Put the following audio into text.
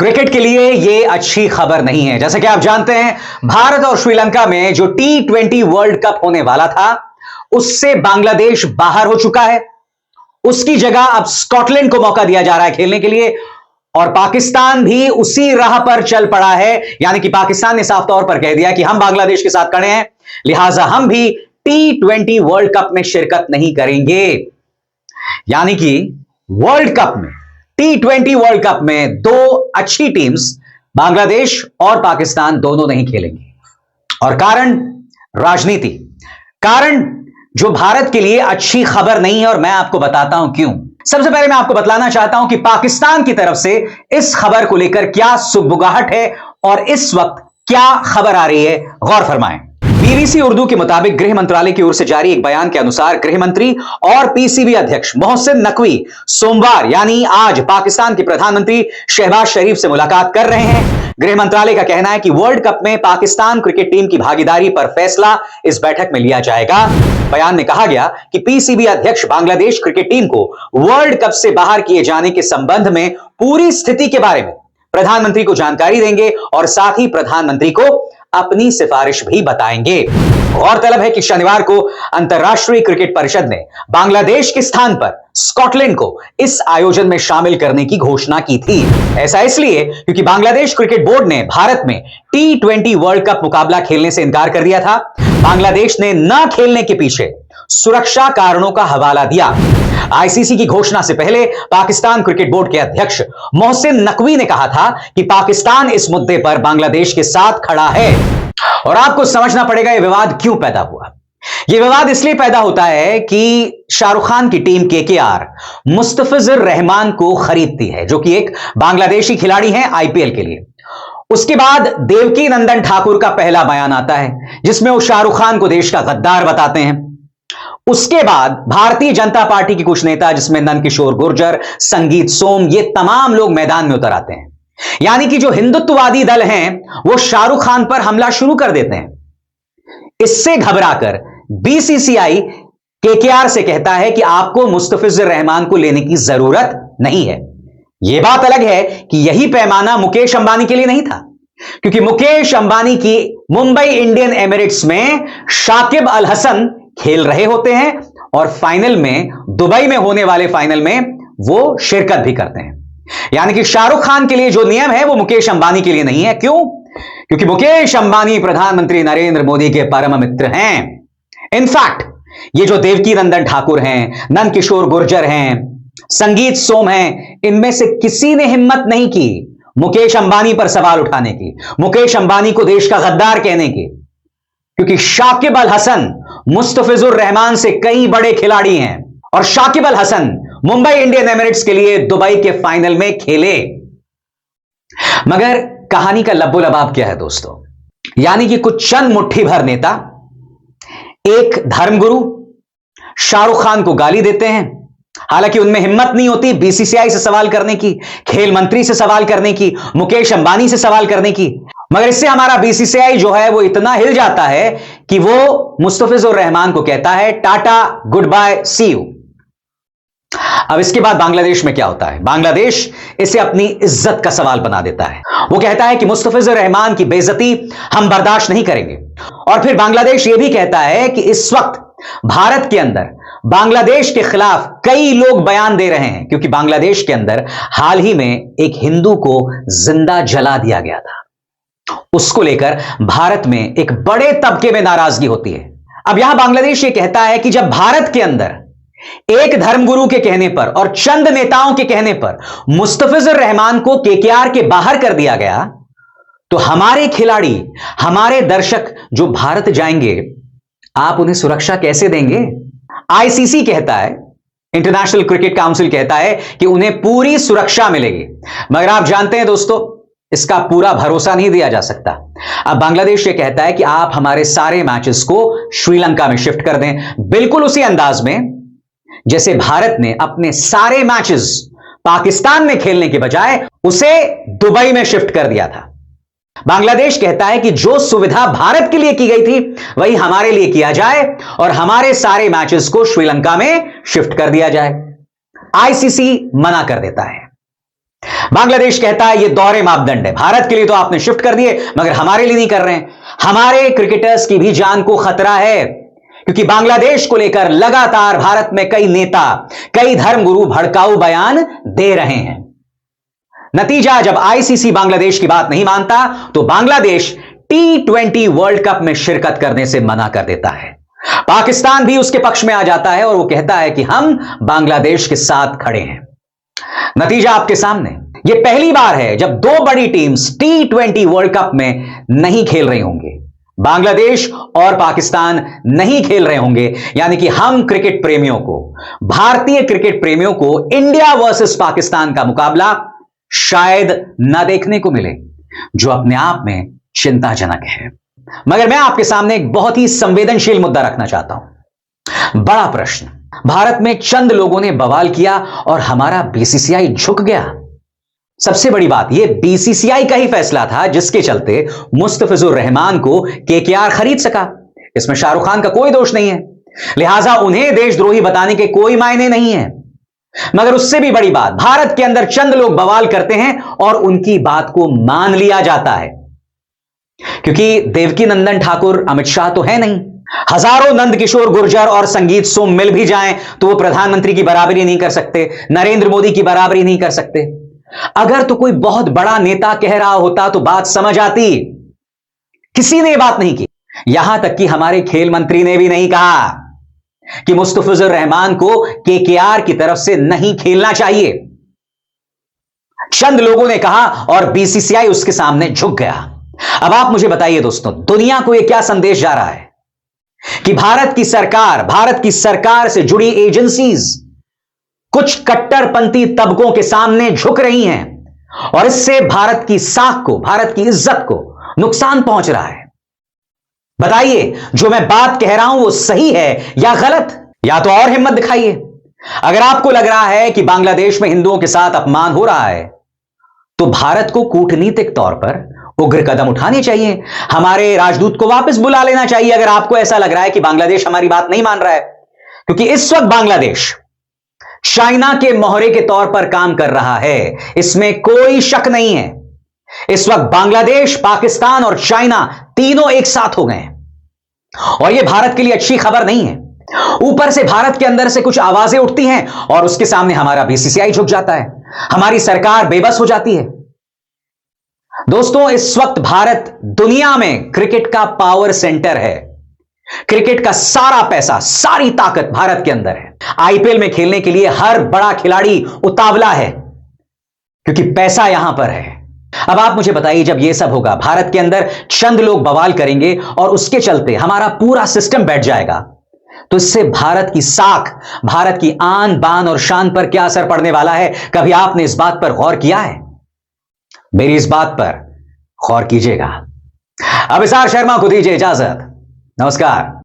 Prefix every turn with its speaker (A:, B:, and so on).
A: Cricket के लिए यह अच्छी खबर नहीं है। जैसा कि आप जानते हैं, भारत और श्रीलंका में जो T20 वर्ल्ड कप होने वाला था, उससे बांग्लादेश बाहर हो चुका है। उसकी जगह अब स्कॉटलैंड को मौका दिया जा रहा है खेलने के लिए, और पाकिस्तान भी उसी राह पर चल पड़ा है। यानी कि पाकिस्तान ने साफ तौर पर कह दिया कि हम बांग्लादेश के साथ खड़े हैं, लिहाजा हम भी T20 वर्ल्ड कप में शिरकत नहीं करेंगे। यानी कि वर्ल्ड कप में, T20 वर्ल्ड कप में दो अच्छी टीम्स बांग्लादेश और पाकिस्तान दोनों नहीं खेलेंगे। और कारण राजनीति, कारण जो भारत के लिए अच्छी खबर नहीं है, और मैं आपको बताता हूं क्यों। सबसे पहले मैं आपको बतलाना चाहता हूं कि पाकिस्तान की तरफ से इस खबर को लेकर क्या सुगबुगाहट है और इस वक्त क्या खबर आ रही है, गौर फरमाएं। बीबीसी उर्दू के मुताबिक गृह मंत्रालय की ओर से जारी एक बयान के अनुसार गृह मंत्री और पीसीबी अध्यक्ष मोहसिन नकवी सोमवार यानी आज पाकिस्तान के प्रधानमंत्री शहबाज शरीफ से मुलाकात कर रहे हैं। गृह मंत्रालय का कहना है कि वर्ल्ड कप में पाकिस्तान क्रिकेट टीम की भागीदारी पर फैसला इस बैठक में लिया जाएगा। बयान में कहा गया कि पीसीबी अध्यक्ष बांग्लादेश क्रिकेट टीम को वर्ल्ड कप से बाहर किए जाने के संबंध में पूरी स्थिति के बारे में प्रधानमंत्री को जानकारी देंगे और साथ ही प्रधानमंत्री को अपनी सिफारिश भी बताएंगे। गौरतलब है कि शनिवार को अंतर्राष्ट्रीय क्रिकेट परिषद ने बांग्लादेश के स्थान पर स्कॉटलैंड को इस आयोजन में शामिल करने की घोषणा की थी। ऐसा इसलिए क्योंकि बांग्लादेश क्रिकेट बोर्ड ने भारत में T20 वर्ल्ड कप मुकाबला खेलने से इनकार कर दिया था। बांग्लादेश ने न खेलने के पीछे सुरक्षा कारणों का हवाला दिया। आईसीसी की घोषणा से पहले पाकिस्तान क्रिकेट बोर्ड के अध्यक्ष मोहसिन नकवी ने कहा था कि पाकिस्तान इस मुद्दे पर बांग्लादेश के साथ खड़ा है। और आपको समझना पड़ेगा यह विवाद क्यों पैदा हुआ। यह विवाद इसलिए पैदा होता है कि शाहरुख खान की टीम केकेआर मुस्तफिजुर रहमान को खरीदती है, जो कि एक बांग्लादेशी खिलाड़ी हैं आईपीएल के लिए। उसके बाद देवकी नंदन ठाकुर का पहला बयान आता है जिसमें वो शाहरुख खान को देश का गद्दार बताते हैं। उसके बाद भारतीय जनता पार्टी के कुछ नेता, जिसमें नंदकिशोर गुर्जर, संगीत सोम, ये तमाम लोग मैदान में उतर आते हैं। यानी कि जो हिंदुत्ववादी दल हैं वो शाहरुख खान पर हमला शुरू कर देते हैं। इससे घबराकर बीसीसीआई केकेआर से कहता है कि आपको मुस्तफिजुर रहमान को लेने की जरूरत नहीं है। यह बात अलग है कि यही पैमाना मुकेश अंबानी के लिए नहीं था, क्योंकि मुकेश अंबानी की मुंबई इंडियन एमिरेट्स में शाकिब अल हसन खेल रहे होते हैं और फाइनल में, दुबई में होने वाले फाइनल में वो शिरकत भी करते हैं। यानी कि शाहरुख खान के लिए जो नियम है वो मुकेश अंबानी के लिए नहीं है। क्यों? क्योंकि मुकेश अंबानी प्रधानमंत्री नरेंद्र मोदी के परम मित्र हैं। इनफैक्ट ये जो देवकी नंदन ठाकुर हैं, नंदकिशोर गुर्जर हैं, संगीत सोम हैं, इनमें से किसी ने हिम्मत नहीं की मुकेश अंबानी पर सवाल उठाने की, मुकेश अंबानी को देश का गद्दार कहने की, क्योंकि शाकिब अल हसन मुस्तफिजुर रहमान से कई बड़े खिलाड़ी हैं और शाकिब अल हसन मुंबई इंडियन एमिरेट्स के लिए दुबई के फाइनल में खेले। मगर कहानी का लब्बो लबाब क्या है दोस्तों? यानी कि कुछ चंद मुट्ठी भर नेता एक धर्मगुरु शाहरुख खान को गाली देते हैं। हालांकि उनमें हिम्मत नहीं होती बीसीसीआई से सवाल करने की, खेल मंत्री से सवाल करने की, मुकेश अंबानी से सवाल करने की। मगर इससे हमारा बीसीसीआई जो है वो इतना हिल जाता है कि वो मुस्तफिजुर रहमान को कहता है tata, good bye, see you. अब इसके बाद बांग्लादेश में क्या होता है? बांग्लादेश इसे अपनी इज्जत का सवाल बना देता है। वो कहता है कि मुस्तफिजुर रहमान की बेइज्जती हम बर्दाश्त नहीं करेंगे। और फिर बांग्लादेश यह भी कहता है कि इस वक्त भारत के अंदर बांग्लादेश के खिलाफ कई लोग बयान दे रहे हैं, क्योंकि बांग्लादेश के अंदर हाल ही में एक हिंदू को जिंदा जला दिया गया था। उसको लेकर भारत में एक बड़े तबके में नाराजगी होती है। अब यहां बांग्लादेश यह कहता है कि जब भारत के अंदर एक धर्मगुरु के कहने पर और चंद नेताओं के कहने पर मुस्तफिजुर रहमान को केकेआर के बाहर कर दिया गया, तो हमारे खिलाड़ी, हमारे दर्शक जो भारत जाएंगे, आप उन्हें सुरक्षा कैसे देंगे? आईसीसी कहता है, इंटरनेशनल क्रिकेट काउंसिल कहता है कि उन्हें पूरी सुरक्षा मिलेगी। मगर आप जानते हैं दोस्तों, इसका पूरा भरोसा नहीं दिया जा सकता। अब बांग्लादेश ये कहता है कि आप हमारे सारे मैचेस को श्रीलंका में शिफ्ट कर दें, बिल्कुल उसी अंदाज में जैसे भारत ने अपने सारे मैचेस पाकिस्तान में खेलने के बजाय उसे दुबई में शिफ्ट कर दिया था। बांग्लादेश कहता है कि जो सुविधा भारत के लिए की गई थी वही हमारे लिए किया जाए और हमारे सारे मैचेस को श्रीलंका में शिफ्ट कर दिया जाए। आईसीसी मना कर देता है। बांग्लादेश कहता है ये दोहरे मापदंड है, भारत के लिए तो आपने शिफ्ट कर दिए मगर हमारे लिए नहीं कर रहे हैं। हमारे क्रिकेटर्स की भी जान को खतरा है, क्योंकि बांग्लादेश को लेकर लगातार भारत में कई नेता, कई धर्मगुरु भड़काऊ बयान दे रहे हैं। नतीजा, जब आईसीसी बांग्लादेश की बात नहीं मानता तो बांग्लादेश T20 वर्ल्ड कप में शिरकत करने से मना कर देता है। पाकिस्तान भी उसके पक्ष में आ जाता है और वो कहता है कि हम बांग्लादेश के साथ खड़े हैं। नतीजा आपके सामने। यह पहली बार है जब दो बड़ी टीम्स T20 वर्ल्ड कप में नहीं खेल रही होंगे। बांग्लादेश और पाकिस्तान नहीं खेल रहे होंगे, यानी कि हम क्रिकेट प्रेमियों को, भारतीय क्रिकेट प्रेमियों को इंडिया वर्सेस पाकिस्तान का मुकाबला शायद न देखने को मिले, जो अपने आप में चिंताजनक है। मगर मैं आपके सामने एक बहुत ही संवेदनशील मुद्दा रखना चाहता हूं। बड़ा प्रश्न, भारत में चंद लोगों ने बवाल किया और हमारा बीसीसीआई झुक गया। सबसे बड़ी बात, यह बीसीसीआई का ही फैसला था जिसके चलते मुस्तफिजुर रहमान को केकेआर खरीद सका। इसमें शाहरुख खान का कोई दोष नहीं है, लिहाजा उन्हें देशद्रोही बताने के कोई मायने नहीं है। मगर उससे भी बड़ी बात, भारत के अंदर चंद लोग बवाल करते हैं और उनकी बात को मान लिया जाता है, क्योंकि देवकी नंदन ठाकुर अमित शाह तो है नहीं। हजारों नंदकिशोर गुर्जर और संगीत सोम मिल भी जाएं तो वो प्रधानमंत्री की बराबरी नहीं कर सकते, नरेंद्र मोदी की बराबरी नहीं कर सकते। अगर तो कोई बहुत बड़ा नेता कह रहा होता तो बात समझ आती, किसी ने बात नहीं की। यहां तक कि हमारे खेल मंत्री ने भी नहीं कहा कि मुस्तफिजुर रहमान को केकेआर की तरफ से नहीं खेलना चाहिए। चंद लोगों ने कहा और बीसीसीआई उसके सामने झुक गया। अब आप मुझे बताइए दोस्तों, दुनिया को यह क्या संदेश जा रहा है कि भारत की सरकार से जुड़ी एजेंसीज कुछ कट्टरपंथी तबकों के सामने झुक रही हैं और इससे भारत की साख को, भारत की इज्जत को नुकसान पहुंच रहा है। बताइए, जो मैं बात कह रहा हूं वो सही है या गलत? या तो और हिम्मत दिखाइए। अगर आपको लग रहा है कि बांग्लादेश में हिंदुओं के साथ अपमान हो रहा है तो भारत को कूटनीतिक तौर पर उग्र कदम उठाने चाहिए, हमारे राजदूत को वापस बुला लेना चाहिए अगर आपको ऐसा लग रहा है कि बांग्लादेश हमारी बात नहीं मान रहा है। क्योंकि इस वक्त बांग्लादेश चाइना के मोहरे के तौर पर काम कर रहा है, इसमें कोई शक नहीं है। इस वक्त बांग्लादेश, पाकिस्तान और चाइना तीनों एक साथ हो गए हैं और यह भारत के लिए अच्छी खबर नहीं है। ऊपर से भारत के अंदर से कुछ आवाजें उठती हैं और उसके सामने हमारा बीसीसीआई झुक जाता है, हमारी सरकार बेबस हो जाती है। दोस्तों, इस वक्त भारत दुनिया में क्रिकेट का पावर सेंटर है। क्रिकेट का सारा पैसा, सारी ताकत भारत के अंदर है। आईपीएल में खेलने के लिए हर बड़ा खिलाड़ी उतावला है क्योंकि पैसा यहां पर है। अब आप मुझे बताइए, जब यह सब होगा, भारत के अंदर चंद लोग बवाल करेंगे और उसके चलते हमारा पूरा सिस्टम बैठ जाएगा, तो इससे भारत की साख, भारत की आन बान और शान पर क्या असर पड़ने वाला है? कभी आपने इस बात पर गौर किया है? मेरी इस बात पर गौर कीजिएगा। अब इसार शर्मा को दीजिए इजाजत। नमस्कार।